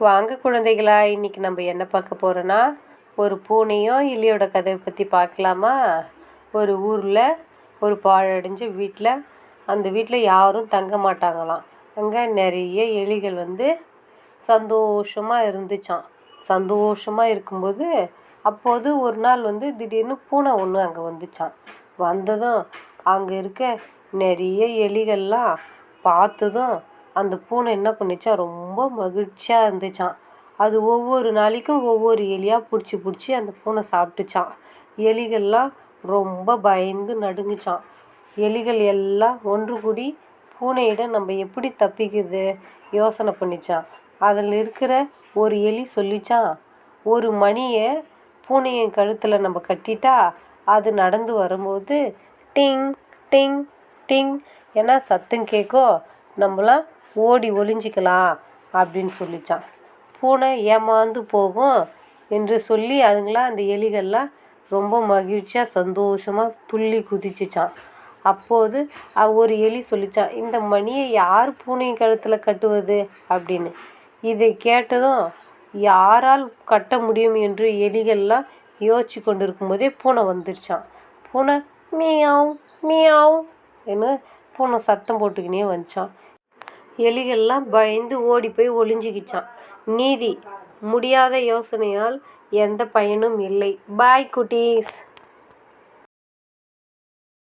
வாங்க குழந்தைகளா, இன்னைக்கு நம்ம என்ன பார்க்க போகிறோன்னா, ஒரு பூனையும் எலியோட கதையை பற்றி பார்க்கலாமா? ஒரு ஊரில் ஒரு பாழடைஞ்ச வீட்டில், அந்த வீட்டில் யாரும் தங்க மாட்டாங்களாம். அங்கே நிறைய எலிகள் சந்தோஷமாக இருந்துச்சான். சந்தோஷமாக இருக்கும்போது அப்போது ஒரு நாள் திடீர்னு பூனை ஒன்று அங்கே வந்துச்சான். வந்ததும் அங்கே இருக்க நிறைய எலிகள்லாம் பார்த்ததும் அந்த பூனை என்ன பண்ணிச்சா, ரொம்ப மகிழ்ச்சியாக இருந்துச்சான். அது ஒவ்வொரு நாளைக்கும் ஒவ்வொரு எலியாக பிடிச்சி அந்த பூனை சாப்பிட்டுச்சான். எலிகள்லாம் ரொம்ப பயந்து நடுங்குச்சான். எலிகள் எல்லாம் ஒன்று கூடி பூனையிடம் நம்ம எப்படி தப்பிக்கிறது யோசனை பண்ணிச்சான். அதில் இருக்கிற ஒரு எலி சொல்லிச்சான், ஒரு மணியை பூனையின் கழுத்தில் நம்ம கட்டிட்டா அது நடந்து வரும்போது டிங் டிங் டிங் ஏன்னா சத்தம் கேட்கும், நம்மளாம் ஓடி ஒளிஞ்சிக்கலாம் அப்படின்னு சொல்லிச்சான். பூனை ஏமாந்து போகும் என்று சொல்லி அதுங்களாம் அந்த எலிகள்லாம் ரொம்ப மகிழ்ச்சியாக சந்தோஷமாக துள்ளி குதிச்சிச்சான். அப்போது ஒரு எலி சொல்லிச்சான், இந்த மணியை யார் பூனை கழுத்தில் கட்டுவது அப்படின்னு. இதை கேட்டதும் யாரால் கட்ட முடியும் என்று எலிகள்லாம் யோசிச்சு கொண்டு இருக்கும்போதே பூனை வந்துருச்சான். பூனை மியாவ் மியாவ் என்று பூனை சத்தம் போட்டுக்கினே வந்துச்சான். எலிகள்லாம் பயந்து ஓடி போய் ஒளிஞ்சிக்கிச்சான். நீதி, முடியாத யோசனையால் எந்த பயனும் இல்லை. பாய் குட்டீஸ்.